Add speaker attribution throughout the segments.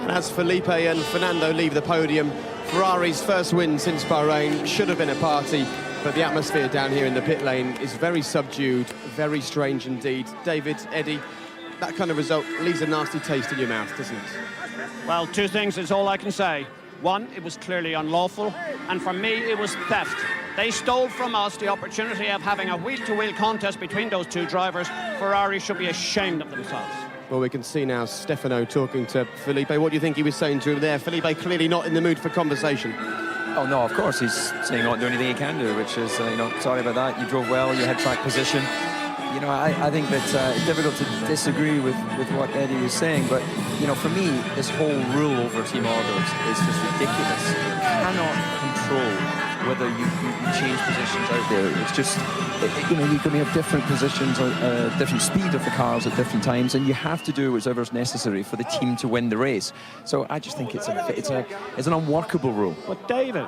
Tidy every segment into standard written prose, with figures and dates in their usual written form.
Speaker 1: And as Felipe and Fernando leave the podium, Ferrari's first win since Bahrain should have been a party, but the atmosphere down here in the pit lane is very subdued, very strange indeed. David, Eddie, that kind of result leaves a nasty taste in your mouth, doesn't it?
Speaker 2: Well, two things is all I can say. One, it was clearly unlawful, and for me, it was theft. They stole from us the opportunity of having a wheel-to-wheel contest between those two drivers. Ferrari should be ashamed of themselves.
Speaker 1: Well, we can see now Stefano talking to Felipe. What do you think he was saying to him there? Felipe clearly not in the mood for conversation.
Speaker 3: Oh, no, of course, he's saying not do anything he can do, which is, sorry about that. You drove well, you had track position. I think that it's difficult to disagree with what Eddie was saying, but, for me, this whole rule over team orders is just ridiculous. You cannot control whether you change positions out there. It's just, you can have different positions, different speed of the cars at different times, and you have to do whatever's necessary for the team to win the race. So I just think it's an unworkable rule.
Speaker 2: But David,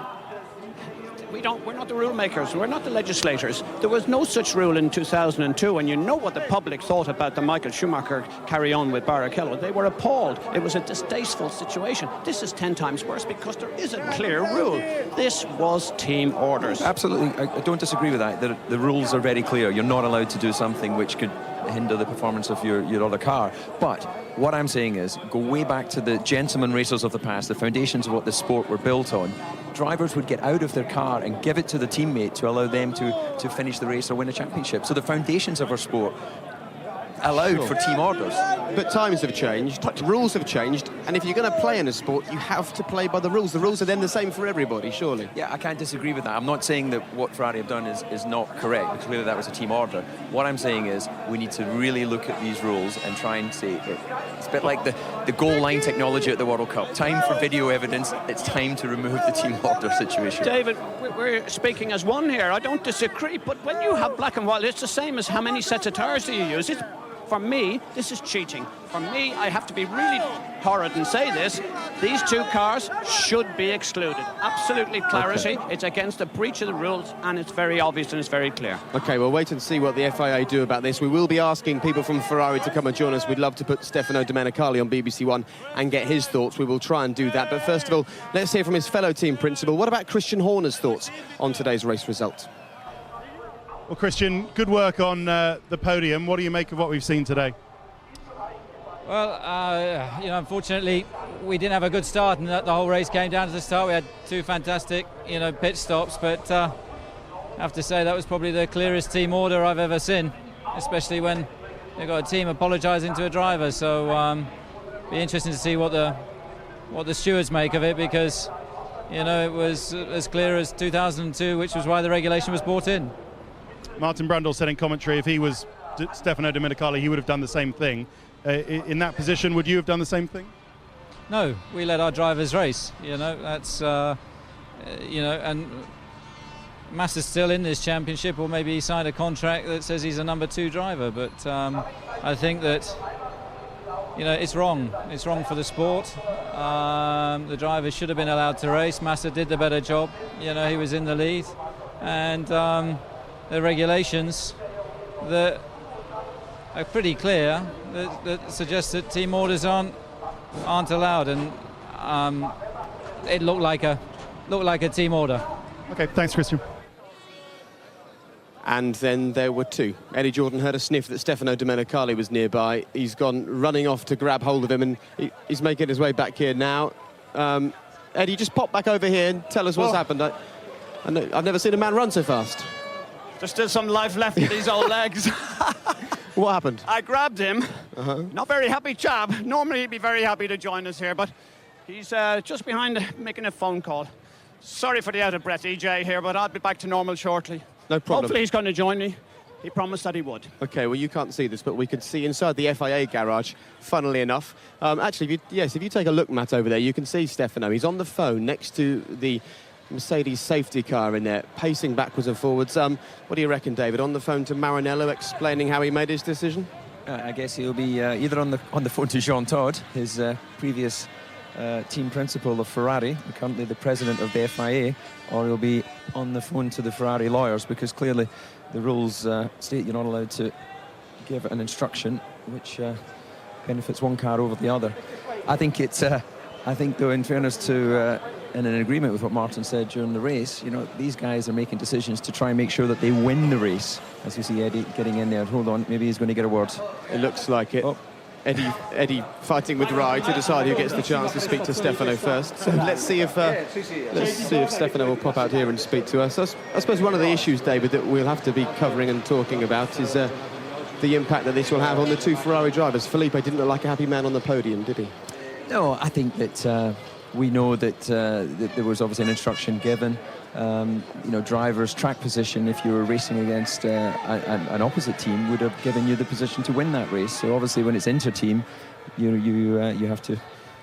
Speaker 2: we're not the rule makers, we're not the legislators. There was no such rule in 2002, and you know what the public thought about the Michael Schumacher carry-on with Barrichello. They were appalled. It was a distasteful situation. This is 10 times worse because there is a clear rule. This was team orders.
Speaker 3: Absolutely, I don't disagree with that. The rules are very clear. You're not allowed to do something which could hinder the performance of your other car. But what I'm saying is, go way back to the gentleman racers of the past, the foundations of what the sport were built on. Drivers would get out of their car and give it to the teammate to allow them to finish the race or win a championship. So the foundations of our sport allowed for team orders.
Speaker 1: But times have changed, rules have changed, and if you're going to play in a sport, you have to play by the rules. The rules are then the same for everybody, surely.
Speaker 3: Yeah, I can't disagree with that. I'm not saying that what Ferrari have done is not correct, because clearly that was a team order. What I'm saying is we need to really look at these rules and try and say it's a bit like the goal line technology at the World Cup. Time for video evidence, it's time to remove the team order situation.
Speaker 2: David, we're speaking as one here. I don't disagree, but when you have black and white, it's the same as how many sets of tires do you use. For me, this is cheating. For me, I have to be really horrid and say this. These two cars should be excluded. Absolutely clarity. Okay. It's against a breach of the rules, and it's very obvious and it's very clear. OK, we'll wait and see what the FIA do about this. We will be asking people from Ferrari to come and join us. We'd love to put Stefano Domenicali on BBC One and get his thoughts. We will try and do that. But first of all, let's hear from his fellow team principal. What about Christian Horner's thoughts on today's race result?
Speaker 4: Well, Christian, good work on the podium. What do you make of what we've seen today?
Speaker 5: Well, unfortunately, we didn't have a good start, and the whole race came down to the start. We had two fantastic, pit stops, but I have to say that was probably the clearest team order I've ever seen, especially when you've got a team apologising to a driver. So, be interesting to see what the stewards make of it, because, it was as clear as 2002, which was why the regulation was brought in.
Speaker 4: Martin Brundle said in commentary if he was Stefano Domenicali, he would have done the same thing. In that position, would you have done the same thing?
Speaker 5: No, we let our drivers race. That's and Massa's still in this championship, or maybe he signed a contract that says he's a number 2 driver. But I think that it's wrong. It's wrong for the sport. The drivers should have been allowed to race. Massa did the better job. He was in the lead, and the regulations that are pretty clear that suggest that team orders aren't allowed, and it looked like a team order.
Speaker 4: Okay, thanks, Christian.
Speaker 1: And then there were two. Eddie Jordan heard a sniff that Stefano Domenicali was nearby. He's gone running off to grab hold of him, and he's making his way back here now. Eddie, just pop back over here and tell us what's happened. I've never seen a man run so fast.
Speaker 2: There's still some life left in these old legs.
Speaker 1: What happened?
Speaker 2: I grabbed him. Not very happy chap. Normally he'd be very happy to join us here, but he's just behind making a phone call. Sorry for the out-of-breath EJ here, but I'll be back to normal shortly.
Speaker 1: No problem.
Speaker 2: Hopefully he's going to join me. He promised that he would. OK,
Speaker 1: well, you can't see this, but we can see inside the FIA garage, funnily enough. Actually, if you take a look, Matt, over there, you can see Stefano. He's on the phone next to the Mercedes safety car in there, pacing backwards and forwards. What do you reckon, David? On the phone to Maranello, explaining how he made his decision?
Speaker 3: I guess he'll be either on the phone to Jean Todt, his previous team principal of Ferrari, currently the president of the FIA, or he'll be on the phone to the Ferrari lawyers, because clearly the rules state you're not allowed to give an instruction which benefits one car over the other. I think it's I think, though, in fairness to, and in agreement with what Martin said during the race, these guys are making decisions to try and make sure that they win the race. As you see Eddie getting in there. Hold on, maybe he's going to get a word.
Speaker 1: It looks like it. Oh. Eddie fighting with Rai to decide who gets the chance to speak to Stefano first. So let's see if Stefano will pop out here and speak to us. I suppose one of the issues, David, that we'll have to be covering and talking about is the impact that this will have on the two Ferrari drivers. Felipe didn't look like a happy man on the podium, did he?
Speaker 3: No, I think that we know that there was obviously an instruction given. Drivers' track position, if you were racing against an opposite team, would have given you the position to win that race. So obviously when it's inter-team, you have to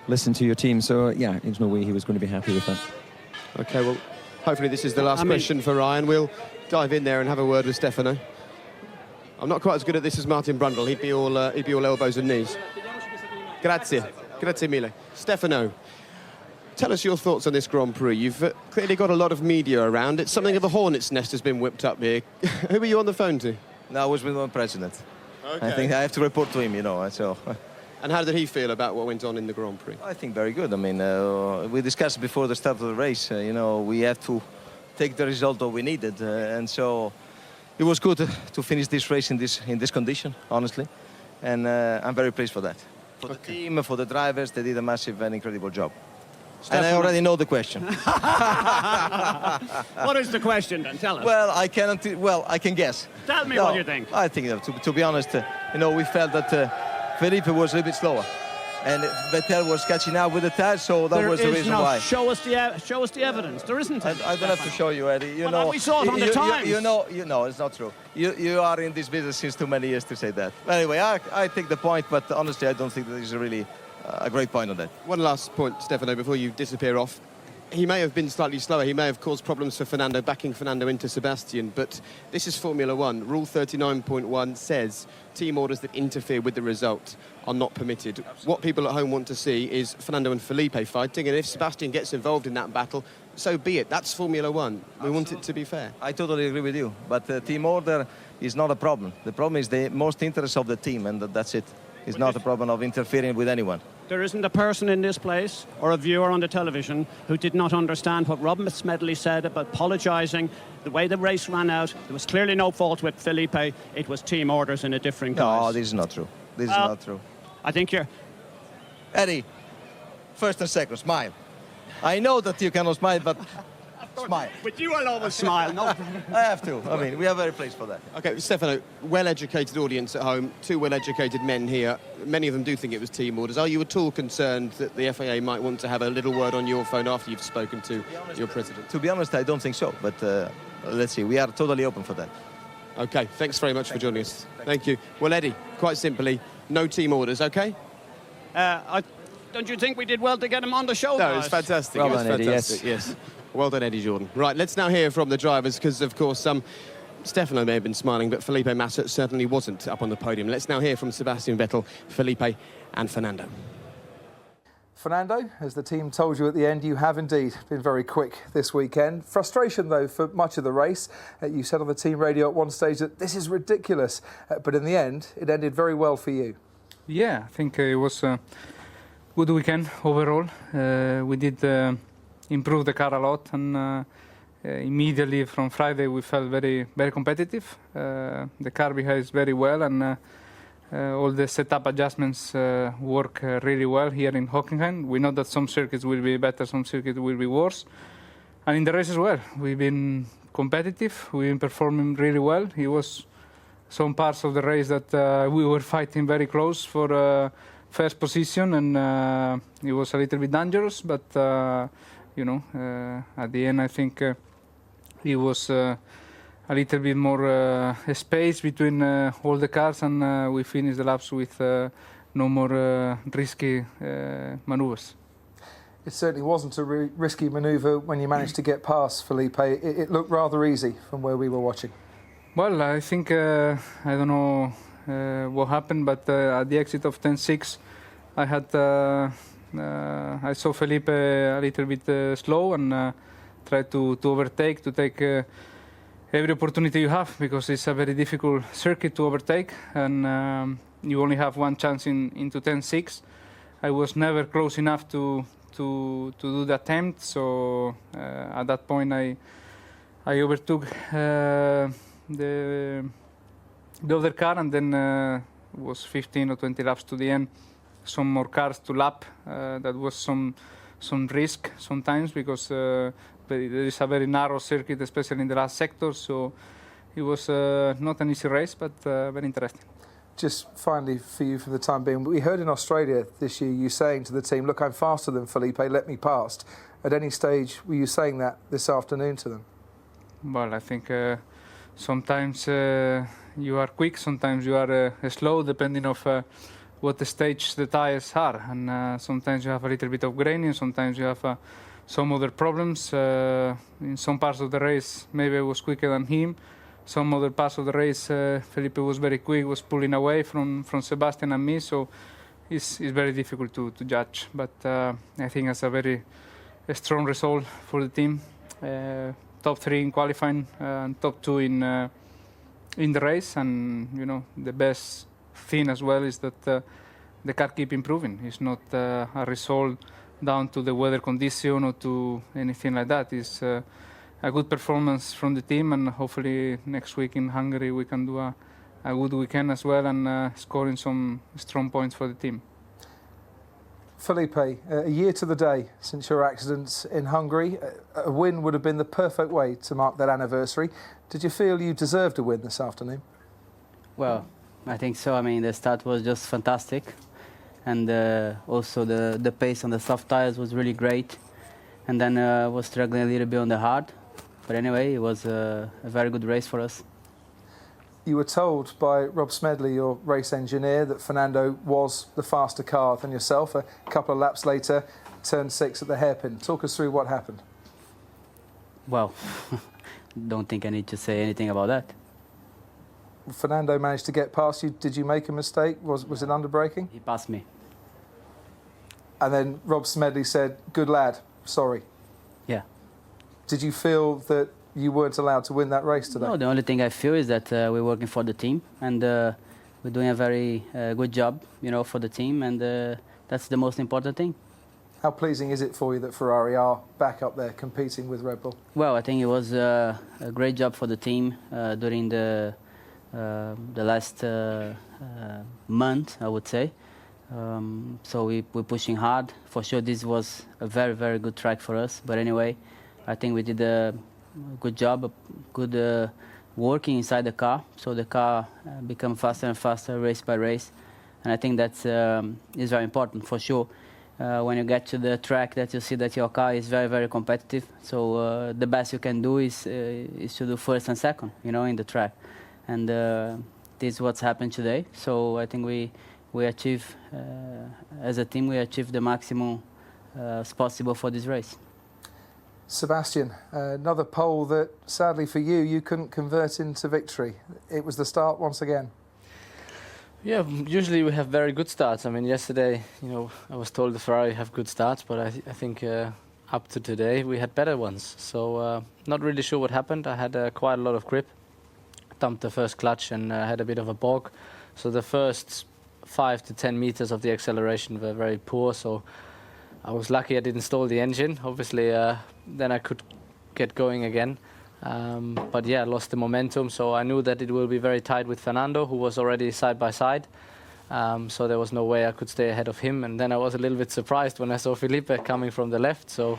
Speaker 3: listen to your team. So yeah, there's no way he was going to be happy with that.
Speaker 1: Okay, well, hopefully this is the last question for Ryan. We'll dive in there and have a word with Stefano. I'm not quite as good at this as Martin Brundle. He'd be all elbows and knees. Grazie mille. Stefano, tell us your thoughts on this Grand Prix. You've clearly got a lot of media around. It's something of a hornet's nest has been whipped up here. Who were you on the phone to?
Speaker 6: No, I was with my president.
Speaker 1: Okay.
Speaker 6: I think I have to report to him, so...
Speaker 1: And how did he feel about what went on in the Grand Prix?
Speaker 6: I think very good. I mean, we discussed before the start of the race, we have to take the result that we needed. And so it was good to finish this race in this condition, honestly. And I'm very pleased for that. For the team, for the drivers, they did a massive and incredible job. And I already know the question.
Speaker 2: What is the question then? Tell us.
Speaker 6: Well, I can guess.
Speaker 2: Tell me what you think.
Speaker 6: I think, to be honest, we felt that Felipe was a little bit slower. And Vettel was catching up with the tires, so that was the reason why.
Speaker 2: Show us the evidence. There isn't.
Speaker 6: I don't have to show you, Eddie.
Speaker 2: We saw it on the times.
Speaker 6: It's not true. You are in this business since too many years to say that. But anyway, I take the point, but honestly, I don't think that is really a great point on that.
Speaker 1: One last point, Stefano, before you disappear off. He may have been slightly slower. He may have caused problems for Fernando, backing Fernando into Sebastian, but this is Formula One. Rule 39.1 says team orders that interfere with the result are not permitted. Absolutely. What people at home want to see is Fernando and Felipe fighting, and if Sebastian gets involved in that battle, so be it. That's Formula One. We want it to be fair.
Speaker 6: I totally agree with you, but the team order is not a problem. The problem is the most interest of the team, and that's it. It's not a problem of interfering with anyone.
Speaker 2: There isn't a person in this place or a viewer on the television who did not understand what Rob Smedley said about apologising, the way the race ran out. There was clearly no fault with Felipe. It was team orders in a different guise.
Speaker 6: No, this is not true. This is not true.
Speaker 2: I think you're...
Speaker 6: Eddie, first and second, smile. I know that you cannot smile, but smile.
Speaker 2: But you will always smile. No.
Speaker 6: I have to. I mean, we are very pleased for that.
Speaker 1: Okay, Stefano, well-educated audience at home, two well-educated men here. Many of them do think it was team orders. Are you at all concerned that the FIA might want to have a little word on your phone after you've spoken to your president?
Speaker 6: To be honest, I don't think so, but let's see. We are totally open for that.
Speaker 1: Okay, thanks very much for joining us. Thank you. Well, Eddie, quite simply, no team orders, okay?
Speaker 2: Don't you think we did well to get him on the show?
Speaker 1: No, it's fantastic.
Speaker 3: Well done, Eddie,
Speaker 1: yes. Well done, Eddie Jordan. Right, let's now hear from the drivers, because, of course, Stefano may have been smiling, but Felipe Massa certainly wasn't up on the podium. Let's now hear from Sebastian Vettel, Felipe and Fernando.
Speaker 7: Fernando, as the team told you at the end, you have indeed been very quick this weekend. Frustration, though, for much of the race. You said on the team radio at one stage that this is ridiculous, but in the end, it ended very well for you.
Speaker 8: Yeah, I think it was a good weekend overall. We did improve the car a lot, and immediately from Friday we felt very, very competitive. The car behaves very well, and all the setup adjustments work really well here in Hockenheim. We know that some circuits will be better, some circuits will be worse. And in the race as well, we've been competitive, we've been performing really well. It was some parts of the race that we were fighting very close for first position, and it was a little bit dangerous, but at the end I think it was a little bit more space between all the cars, and we finished the laps with no more risky maneuvers.
Speaker 7: It certainly wasn't a risky manoeuvre when you managed to get past Felipe. It looked rather easy from where we were watching.
Speaker 8: Well, I think, I don't know what happened, but at the exit of 10.6, I saw Felipe a little bit slow, and tried to overtake, to take every opportunity you have, because it's a very difficult circuit to overtake, and you only have one chance into 10.6. I was never close enough to do the attempt. So at that point, I overtook the other car, and then it was 15 or 20 laps to the end. Some more cars to lap. That was some risk sometimes because there is a very narrow circuit, especially in the last sector. So it was not an easy race, but very interesting.
Speaker 7: Just finally for you for the time being, we heard in Australia this year you saying to the team, look, I'm faster than Felipe, let me past. At any stage, were you saying that this afternoon to them?
Speaker 8: Well, I think sometimes you are quick, sometimes you are slow, depending on what the stage the tires are. And sometimes you have a little bit of graining, sometimes you have some other problems. In some parts of the race, maybe I was quicker than him. Some other parts of the race, Felipe was very quick, was pulling away from Sebastian and me, so it's very difficult to judge. But I think it's a very strong result for the team. Top 3 in qualifying and top 2 in the race, and you know the best thing as well is that the car keep improving. It's not a result down to the weather condition or to anything like that. It's a good performance from the team, and hopefully next week in Hungary we can do a good weekend as well and scoring some strong points for the team.
Speaker 7: Felipe, a year to the day since your accident in Hungary, a win would have been the perfect way to mark that anniversary. Did you feel you deserved a win this afternoon?
Speaker 9: Well, I think so. I mean, the start was just fantastic, and also the pace on the soft tires was really great, and then was struggling a little bit on the hard. But anyway, it was a very good race for us.
Speaker 7: You were told by Rob Smedley, your race engineer, that Fernando was the faster car than yourself. A couple of laps later, turn 6 at the hairpin. Talk us through what happened.
Speaker 9: Well, don't think I need to say anything about that.
Speaker 7: Fernando managed to get past you. Did you make a mistake? Was it under braking?
Speaker 9: He passed me.
Speaker 7: And then Rob Smedley said, good lad, sorry.
Speaker 9: Yeah.
Speaker 7: Did you feel that you weren't allowed to win that race today?
Speaker 9: No, the only thing I feel is that we're working for the team, and we're doing a very good job, you know, for the team, and that's the most important thing.
Speaker 7: How pleasing is it for you that Ferrari are back up there competing with Red Bull?
Speaker 9: Well, I think it was a great job for the team during the last month, I would say. So we're pushing hard. For sure, this was a very, very good track for us. But anyway, I think we did a good job, good working inside the car. So the car become faster and faster, race by race. And I think that's is very important, for sure. When you get to the track, that you see that your car is very, very competitive. So the best you can do is to do first and second, you know, in the track. And this is what's happened today. So I think we achieve, as a team, we achieved the maximum possible for this race.
Speaker 7: Sebastian, another pole that, sadly for you, you couldn't convert into victory. It was the start once again.
Speaker 10: Yeah, usually we have very good starts. I mean, yesterday, you know, I was told the Ferrari have good starts, but I think up to today we had better ones. So not really sure what happened. I had quite a lot of grip, dumped the first clutch and had a bit of a bog. So the first 5 to 10 meters of the acceleration were very poor. So I was lucky I didn't stall the engine. Obviously, then I could get going again. But yeah, I lost the momentum, so I knew that it will be very tight with Fernando, who was already side by side. So there was no way I could stay ahead of him. And then I was a little bit surprised when I saw Felipe coming from the left. So,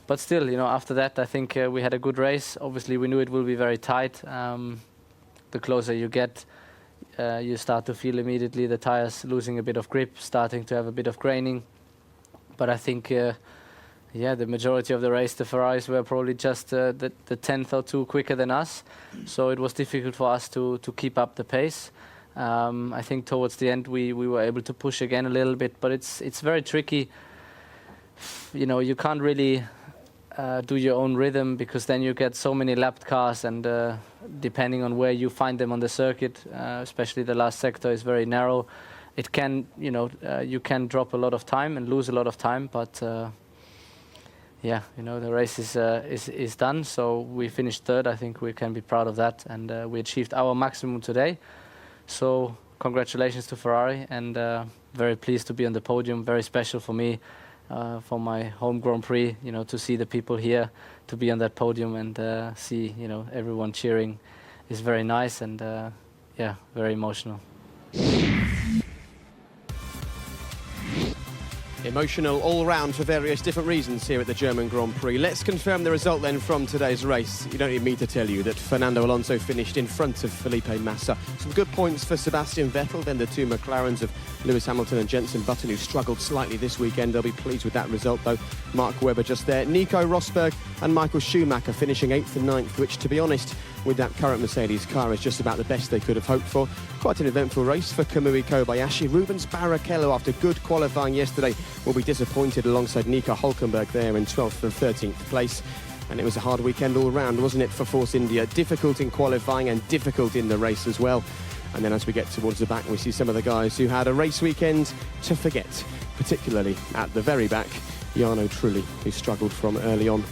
Speaker 10: but still, you know, after that, I think we had a good race. Obviously, we knew it will be very tight. The closer you get, you start to feel immediately the tires losing a bit of grip, starting to have a bit of graining. But I think, yeah, the majority of the race, the Ferraris were probably just the 10th or 2 quicker than us. So it was difficult for us to keep up the pace. I think towards the end we were able to push again a little bit, but it's very tricky. You know, you can't really do your own rhythm, because then you get so many lapped cars, and depending on where you find them on the circuit, especially the last sector is very narrow. It can, you know, you can drop a lot of time and lose a lot of time, but yeah, you know, the race is done. So we finished third. I think we can be proud of that, and we achieved our maximum today. So congratulations to Ferrari, and very pleased to be on the podium. Very special for me, for my home Grand Prix. You know, to see the people here, to be on that podium and see, you know, everyone cheering is very nice, and yeah, very emotional.
Speaker 1: Emotional all round for various different reasons here at the German Grand Prix. Let's confirm the result then from today's race. You don't need me to tell you that Fernando Alonso finished in front of Felipe Massa. Some good points for Sebastian Vettel, then the two McLarens of Lewis Hamilton and Jenson Button, who struggled slightly this weekend. They'll be pleased with that result though. Mark Webber just there. Nico Rosberg and Michael Schumacher finishing 8th and 9th, which, to be honest, with that current Mercedes car, is just about the best they could have hoped for. Quite an eventful race for Kamui Kobayashi. Rubens Barrichello, after good qualifying yesterday, will be disappointed alongside Nico Hülkenberg there in 12th and 13th place. And it was a hard weekend all round, wasn't it, for Force India? Difficult in qualifying and difficult in the race as well. And then as we get towards the back, we see some of the guys who had a race weekend to forget, particularly at the very back, Jarno Trulli, who struggled from early on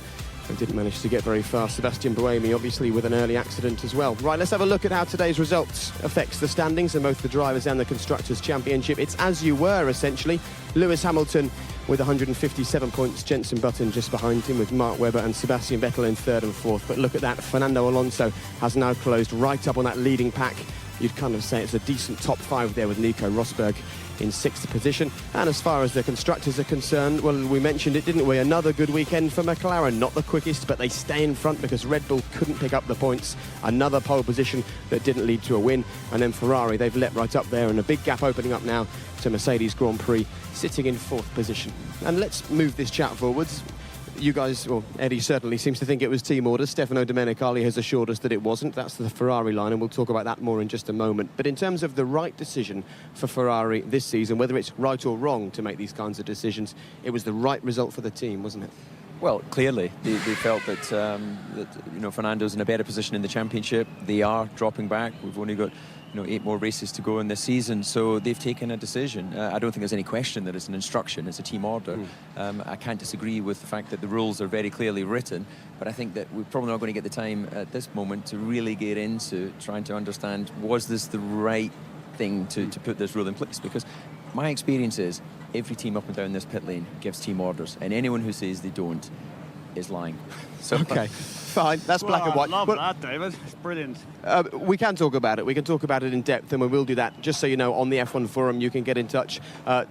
Speaker 1: and didn't manage to get very far. Sebastian Buemi, obviously, with an early accident as well. Right, let's have a look at how today's results affects the standings in both the Drivers' and the Constructors' Championship. It's as you were, essentially. Lewis Hamilton with 157 points, Jenson Button just behind him with Mark Webber and Sebastian Vettel in 3rd and 4th. But look at that, Fernando Alonso has now closed right up on that leading pack. You'd kind of say it's a decent top 5 there with Nico Rosberg in 6th position. And as far as the constructors are concerned, well, we mentioned it, didn't we? Another good weekend for McLaren. Not the quickest, but they stay in front because Red Bull couldn't pick up the points. Another pole position that didn't lead to a win. And then Ferrari, they've leapt right up there, and a big gap opening up now to Mercedes Grand Prix, sitting in 4th position. And let's move this chat forwards. You guys, well, Eddie certainly seems to think it was team orders. Stefano Domenicali has assured us that it wasn't. That's the Ferrari line, and we'll talk about that more in just a moment. But in terms of the right decision for Ferrari this season, whether it's right or wrong to make these kinds of decisions, it was the right result for the team, wasn't it?
Speaker 3: Well, clearly, they felt that, you know, Fernando's in a better position in the championship. They are dropping back. We've only got, you know, 8 more races to go in this season, so they've taken a decision. I don't think there's any question that it's an instruction, it's a team order. I can't disagree with the fact that the rules are very clearly written, but I think that we're probably not going to get the time at this moment to really get into trying to understand, was this the right thing to put this rule in place? Because my experience is every team up and down this pit lane gives team orders, and anyone who says they don't is lying.
Speaker 1: So okay, fine, that's black and white.
Speaker 2: I love that, David. It's brilliant.
Speaker 1: We can talk about it. We can talk about it in depth, and we will do that. Just so you know, on the F1 forum, you can get in touch.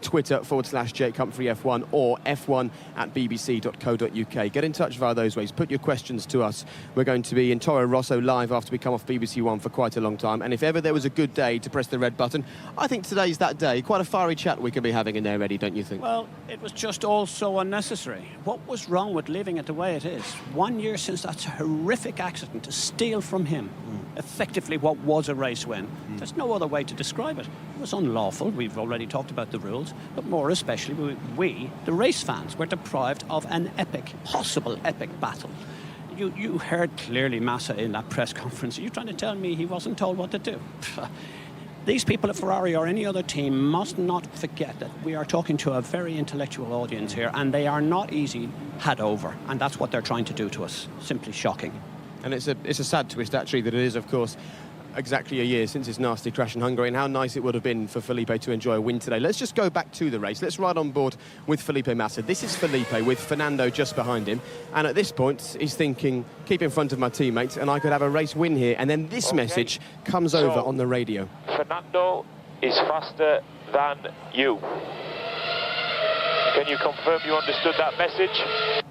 Speaker 1: Twitter/Jake Humphrey F1 or f1@bbc.co.uk. Get in touch via those ways. Put your questions to us. We're going to be in Toro Rosso live after we come off BBC One for quite a long time. And if ever there was a good day to press the red button, I think today's that day. Quite a fiery chat we could be having in there, Eddie, don't you think?
Speaker 2: Well, it was just all so unnecessary. What was wrong with leaving it the way it is? 1 year since that horrific accident, to steal from him effectively what was a race win. There's no other way to describe it. It was unlawful. We've already talked about the rules, but more especially we, the race fans, were deprived of an possible epic battle. You heard clearly Massa in that press conference. Are you trying to tell me he wasn't told what to do? These people at Ferrari or any other team must not forget that we are talking to a very intellectual audience here, and they are not easy had over, and that's what they're trying to do to us. Simply shocking.
Speaker 1: And it's a sad twist, actually, that it is, of course, exactly a year since his nasty crash in Hungary, and how nice it would have been for Felipe to enjoy a win today. Let's just go back to the race. Let's ride on board with Felipe Massa. This is Felipe with Fernando just behind him, and at this point he's thinking, keep in front of my teammates and I could have a race win here. And then this message comes over on the radio.
Speaker 11: Fernando is faster than you. Can you confirm you understood that message?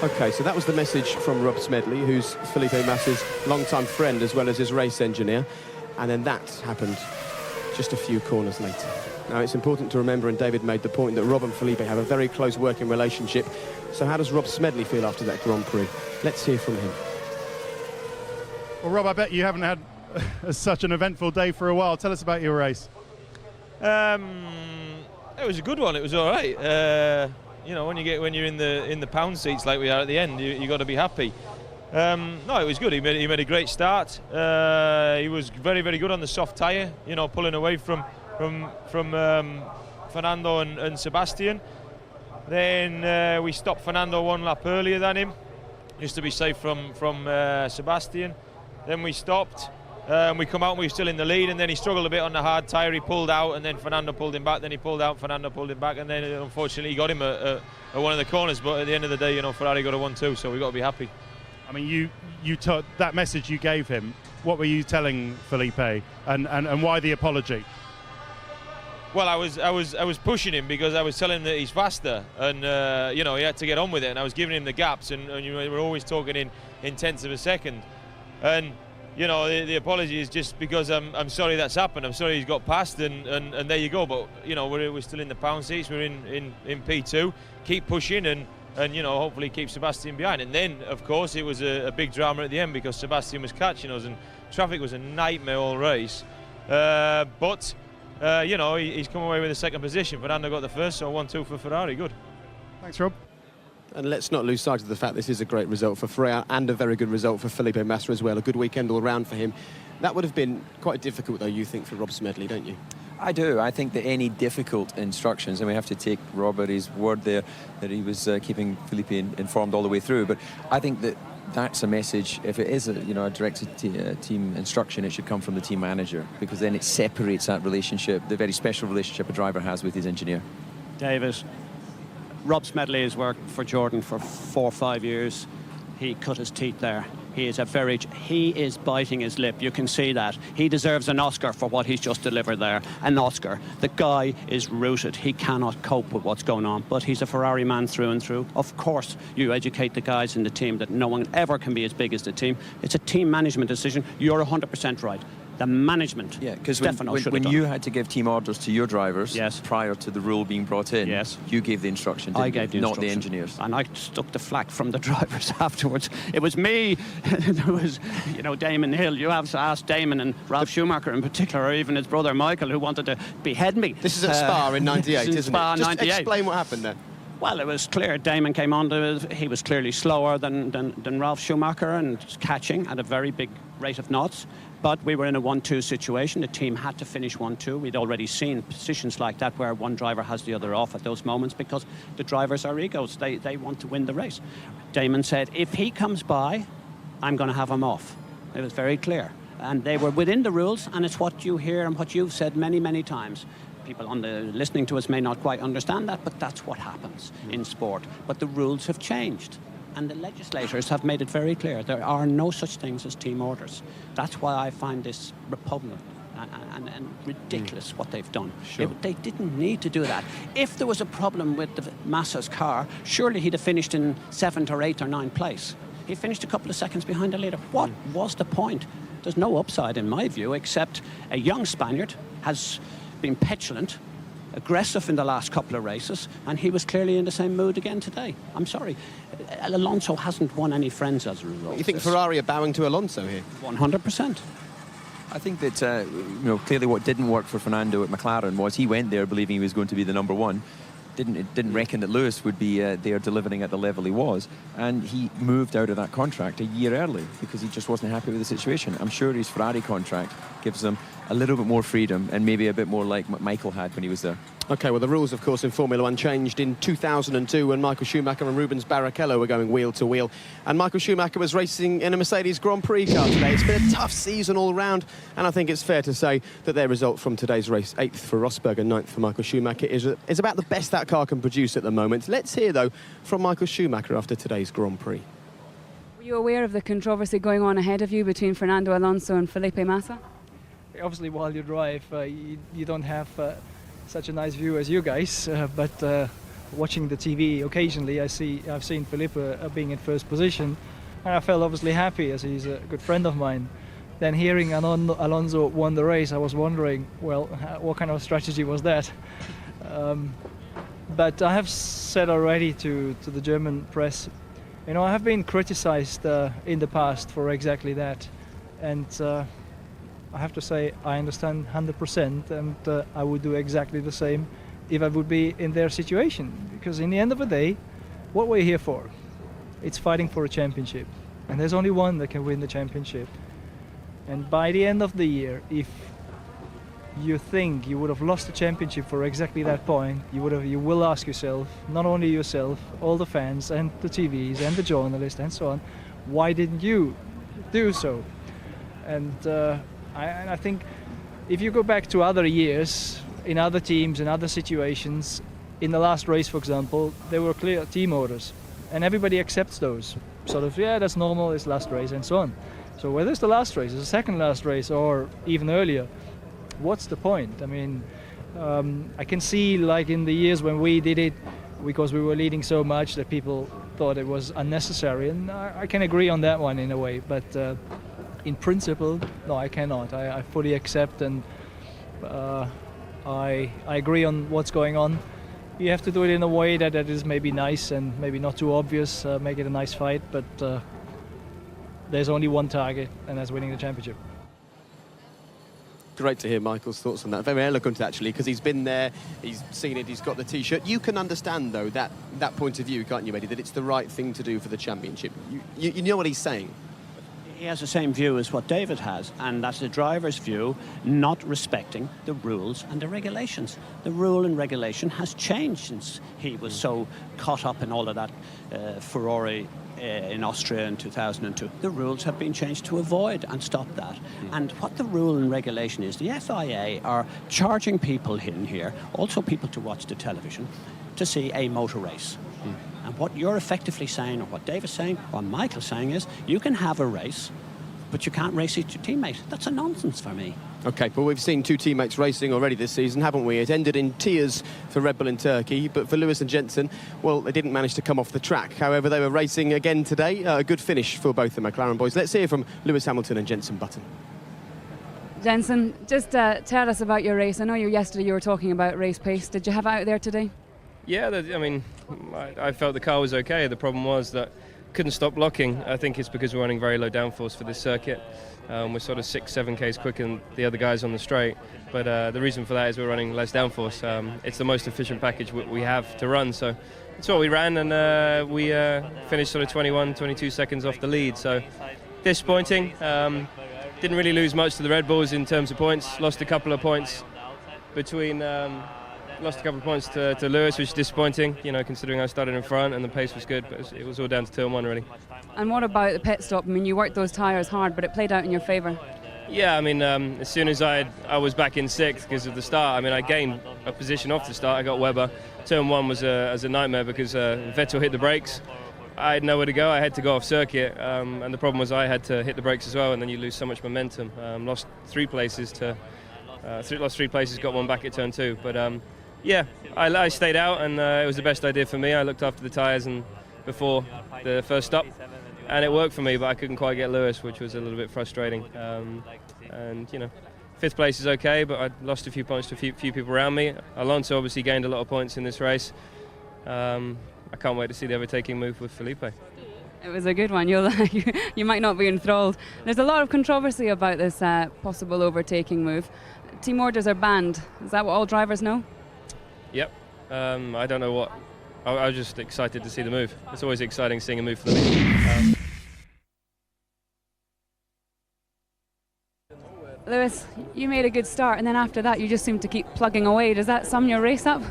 Speaker 1: OK, so that was the message from Rob Smedley, who's Felipe Massa's longtime friend as well as his race engineer. And then that happened just a few corners later. Now, it's important to remember, and David made the point, that Rob and Felipe have a very close working relationship. So how does Rob Smedley feel after that Grand Prix? Let's hear from him.
Speaker 4: Well, Rob, I bet you haven't had such an eventful day for a while. Tell us about your race.
Speaker 12: It was a good one. It was all right. You know, when you're in the pound seats like we are at the end, you got to be happy. No, it was good. He made a great start. He was very, very good on the soft tyre. You know, pulling away from Fernando and Sebastian. Then we stopped Fernando 1 lap earlier than him, just to be safe from Sebastian. Then we stopped. We come out and we were still in the lead, and then he struggled a bit on the hard tyre. He pulled out, and then Fernando pulled him back. Then he pulled out, Fernando pulled him back, and then unfortunately he got him at one of the corners. But at the end of the day, Ferrari got a 1-2, so we've got to be happy.
Speaker 4: I mean, you that message you gave him. What were you telling Felipe, and why the apology?
Speaker 12: Well, I was pushing him because I was telling him that he's faster, and he had to get on with it. And I was giving him the gaps, and we're always talking in tenths of a second. And the apology is just because I'm sorry that's happened. I'm sorry he's got past, and there you go. But we're still in the pound seats. We're in P2. Keep pushing and hopefully keep Sebastian behind. And then of course it was a big drama at the end because Sebastian was catching us, and traffic was a nightmare all race. But he's come away with the second position. Fernando got the first, so 1-2 for Ferrari. Good.
Speaker 4: Thanks, Rob.
Speaker 1: And let's not lose sight of the fact this is a great result for Freya and a very good result for Felipe Massa as well. A good weekend all round for him. That would have been quite difficult, though, you think, for Rob Smedley, don't you?
Speaker 3: I do. I think that any difficult instructions, and we have to take Rob at his word there, that he was keeping Felipe informed all the way through. But I think that that's a message. If it is a directed team instruction, it should come from the team manager, because then it separates that relationship, the very special relationship a driver has with his engineer.
Speaker 2: David, Rob Smedley has worked for Jordan for 4 or 5 years. He cut his teeth there. He is biting his lip. You can see that. He deserves an Oscar for what he's just delivered there. An Oscar. The guy is rooted. He cannot cope with what's going on. But he's a Ferrari man through and through. Of course, you educate the guys in the team that no one ever can be as big as the team. It's a team management decision. You're 100% right. The management.
Speaker 3: Yeah, because when you had to give team orders to your drivers prior to the rule being brought in, you gave the instruction,
Speaker 2: I gave the
Speaker 3: not
Speaker 2: instruction.
Speaker 3: the engineers.
Speaker 2: And I stuck the flak from the drivers afterwards. It was me. There was, Damon Hill. You have to ask Damon and Ralf Schumacher in particular, or even his brother Michael, who wanted to behead me.
Speaker 1: This is at Spa in '98, isn't
Speaker 2: Spa
Speaker 1: it? Just
Speaker 2: 98.
Speaker 1: explain what happened there.
Speaker 2: Well, it was clear. Damon came on he was clearly slower than Ralf Schumacher and catching at a very big rate of knots. But we were in a 1-2 situation. The team had to finish 1-2. We'd already seen positions like that where one driver has the other off at those moments because the drivers are egos. They want to win the race. Damon said, if he comes by, I'm going to have him off. It was very clear. And they were within the rules, and it's what you hear and what you've said many, many times. People listening to us may not quite understand that, but that's what happens in sport. But the rules have changed. And the legislators have made it very clear there are no such things as team orders. That's why I find this repugnant and ridiculous what they've done.
Speaker 1: Sure.
Speaker 2: They didn't need to do that. If there was a problem with the Massa's car, surely he'd have finished in 7th or 8th or 9th place. He finished a couple of seconds behind the leader. What was the point? There's no upside in my view, except a young Spaniard has been petulant, aggressive in the last couple of races, and he was clearly in the same mood again today. I'm sorry. Alonso hasn't won any friends as a result.
Speaker 1: You think Ferrari are bowing to Alonso here?
Speaker 2: 100%.
Speaker 3: I think that clearly what didn't work for Fernando at McLaren was he went there believing he was going to be the number one. Didn't reckon that Lewis would be there delivering at the level he was, and he moved out of that contract a year early because he just wasn't happy with the situation. I'm sure his Ferrari contract gives him a little bit more freedom and maybe a bit more like what Michael had when he was there.
Speaker 1: OK, well, the rules, of course, in Formula One changed in 2002 when Michael Schumacher and Rubens Barrichello were going wheel to wheel. And Michael Schumacher was racing in a Mercedes Grand Prix car today. It's been a tough season all round, and I think it's fair to say that their result from today's race, 8th for Rosberg and 9th for Michael Schumacher, is about the best that car can produce at the moment. Let's hear, though, from Michael Schumacher after today's Grand Prix.
Speaker 13: Were you aware of the controversy going on ahead of you between Fernando Alonso and Felipe Massa?
Speaker 14: Obviously, while you drive, you don't have such a nice view as you guys, but watching the TV occasionally, I've seen Felipe being in first position, and I felt obviously happy as he's a good friend of mine. Then hearing Alonso won the race, I was wondering, well, what kind of strategy was that? But I have said already to the German press, I have been criticized in the past for exactly that, and I have to say I understand 100%, and I would do exactly the same if I would be in their situation. Because in the end of the day, what we're here for, it's fighting for a championship. And there's only one that can win the championship. And by the end of the year, if you think you would have lost the championship for exactly that point, you will ask yourself, not only yourself, all the fans and the TVs and the journalists and so on, why didn't you do so? And And I think if you go back to other years, in other teams, in other situations, in the last race, for example, there were clear team orders, and everybody accepts those. Sort of, yeah, that's normal, it's last race, and so on. So whether it's the last race, it's the second last race, or even earlier, what's the point? I mean, I can see, like in the years when we did it, because we were leading so much that people thought it was unnecessary, and I can agree on that one in a way, but in principle, no, I cannot. I fully accept, and I agree on what's going on. You have to do it in a way that is maybe nice and maybe not too obvious, make it a nice fight, but there's only one target, and that's winning the championship.
Speaker 1: Great to hear Michael's thoughts on that. Very eloquent, actually, because he's been there, he's seen it, he's got the T-shirt. You can understand, though, that point of view, can't you, Eddie, that it's the right thing to do for the championship. You know what he's saying.
Speaker 2: He has the same view as what David has, and that's the driver's view, not respecting the rules and the regulations. The rule and regulation has changed since he was so caught up in all of that Ferrari in Austria in 2002. The rules have been changed to avoid and stop that. And what the rule and regulation is, the FIA are charging people in here, also people to watch the television, to see a motor race. And what you're effectively saying, or what David's saying, or Michael's saying is, you can have a race, but you can't race each teammate. That's a nonsense for me.
Speaker 1: OK, but we've seen two teammates racing already this season, haven't we? It ended in tears for Red Bull in Turkey, but for Lewis and Jenson, well, they didn't manage to come off the track. However, they were racing again today. A good finish for both the McLaren boys. Let's hear from Lewis Hamilton and Jenson Button.
Speaker 13: Jenson, just tell us about your race. I know yesterday you were talking about race pace. Did you have it out there today?
Speaker 15: Yeah, I mean, I felt the car was okay. The problem was that couldn't stop blocking. I think it's because we're running very low downforce for this circuit. We're sort of 6-7 k's quicker than the other guys on the straight, but the reason for that is we're running less downforce. It's the most efficient package we have to run, so that's what we ran, and we finished sort of 22 seconds off the lead, so disappointing. Didn't really lose much to the Red Bulls in terms of points. Lost a couple of points to Lewis, which is disappointing, you know, considering I started in front and the pace was good, but it was all down to turn one, really.
Speaker 13: And what about the pit stop? I mean, you worked those tyres hard, but it played out in your favour.
Speaker 15: Yeah, I mean, as soon as I was back in sixth because of the start, I mean, I gained a position off the start. I got Webber. Turn one was a nightmare because Vettel hit the brakes. I had nowhere to go. I had to go off circuit, and the problem was I had to hit the brakes as well, and then you lose so much momentum. Lost three places, got one back at turn two, but. Yeah, I stayed out, and it was the best idea for me. I looked after the tyres and before the first stop, and it worked for me, but I couldn't quite get Lewis, which was a little bit frustrating. And, you know, fifth place is okay, but I lost a few points to a few people around me. Alonso obviously gained a lot of points in this race. I can't wait to see the overtaking move with Felipe.
Speaker 13: It was a good one. You might not be enthralled. There's a lot of controversy about this possible overtaking move. Team orders are banned. Is that what all drivers know?
Speaker 15: Yep. I don't know what. I was just excited to see the move. It's always exciting seeing a move for the lead.
Speaker 13: Lewis, you made a good start, and then after that you just seemed to keep plugging away. Does that sum your race up?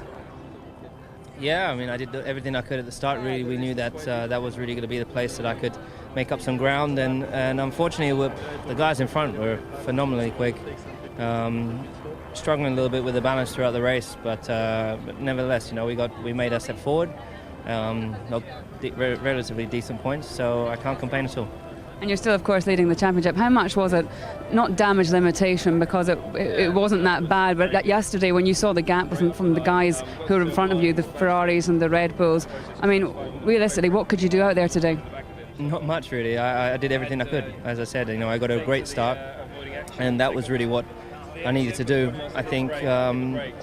Speaker 16: Yeah, I mean, I did everything I could at the start. Really, we knew that that was really going to be the place that I could make up some ground, and unfortunately, the guys in front were phenomenally quick. Struggling a little bit with the balance throughout the race, but nevertheless, you know, we made a step forward, relatively decent points, so I can't complain at all.
Speaker 13: And you're still, of course, leading the championship. How much was it, not damage limitation, because it wasn't that bad, but that yesterday when you saw the gap from the guys who were in front of you, the Ferraris and the Red Bulls, I mean, realistically, what could you do out there today?
Speaker 16: Not much, really. I did everything I could. As I said, you know, I got a great start, and that was really what I needed to do. I think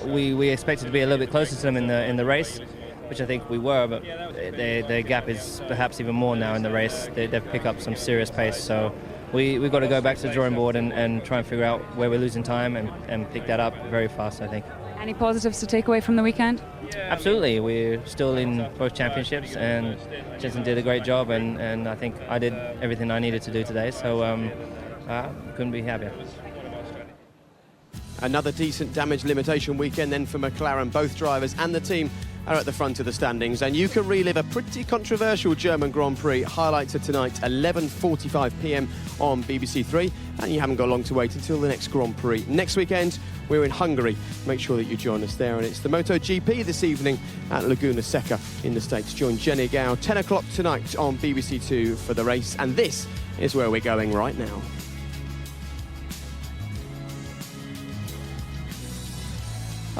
Speaker 16: we expected to be a little bit closer to them in the race, which I think we were, but their gap is perhaps even more now in the race. They've picked up some serious pace, so we've got to go back to the drawing board and try and figure out where we're losing time and pick that up very fast, I think.
Speaker 13: Any positives to take away from the weekend?
Speaker 16: Absolutely. We're still in both championships, and Jenson did a great job, and I think I did everything I needed to do today, so couldn't be happier.
Speaker 1: Another decent damage limitation weekend then for McLaren. Both drivers and the team are at the front of the standings, and you can relive a pretty controversial German Grand Prix. Highlights are tonight, 11:45 p.m. on BBC Three, and you haven't got long to wait until the next Grand Prix. Next weekend, we're in Hungary. Make sure that you join us there, and it's the MotoGP this evening at Laguna Seca in the States. Join Jenny Gow, 10 o'clock tonight on BBC Two for the race, and this is where we're going right now.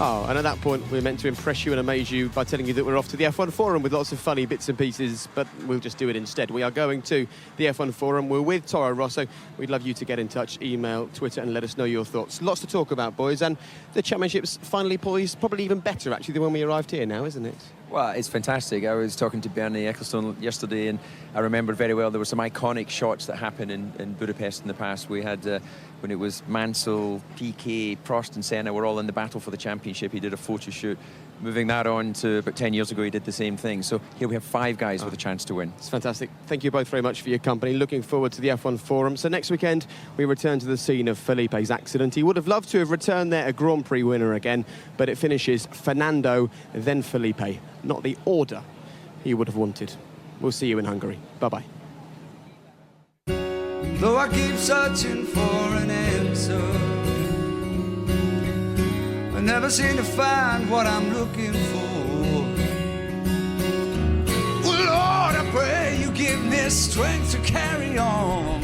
Speaker 1: Oh, and at that point, we're meant to impress you and amaze you by telling you that we're off to the F1 Forum with lots of funny bits and pieces, but we'll just do it instead. We are going to the F1 Forum. We're with Toro Rosso. We'd love you to get in touch, email, Twitter, and let us know your thoughts. Lots to talk about, boys, and the championship's finally poised, probably even better, actually, than when we arrived here now, isn't it?
Speaker 3: Well, it's fantastic. I was talking to Bernie Ecclestone yesterday, and I remember very well there were some iconic shots that happened in Budapest in the past. We had, when it was Mansell, Piquet, Prost and Senna were all in the battle for the championship. He did a photo shoot. Moving that on to about 10 years ago, he did the same thing. So here we have 5 guys with a chance to win.
Speaker 1: It's fantastic. Thank you both very much for your company. Looking forward to the F1 Forum. So next weekend, we return to the scene of Felipe's accident. He would have loved to have returned there a Grand Prix winner again, but it finishes Fernando, then Felipe. Not the order he would have wanted. We'll see you in Hungary. Bye-bye.
Speaker 17: Though I keep searching for an answer, I never seem to find what I'm looking for. Well, Lord, I pray you give me strength to carry on,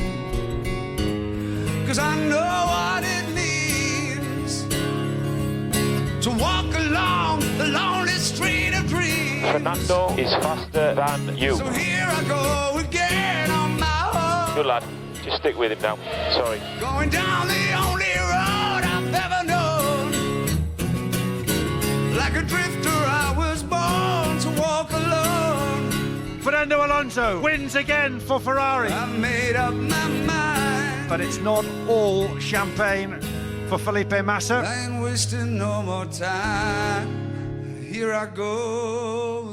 Speaker 17: 'cause I know what it means to walk along the lonely street of dreams.
Speaker 11: Fernando is faster than you.
Speaker 17: So here I go again on my own.
Speaker 11: Good lad. Just stick with him now. Sorry.
Speaker 17: Going down the only road I've ever known. Like a drifter, I was born to walk alone.
Speaker 18: Fernando Alonso wins again for Ferrari.
Speaker 17: I've made up my mind.
Speaker 18: But it's not all champagne for Felipe Massa.
Speaker 17: I ain't wasting no more time. Here I go.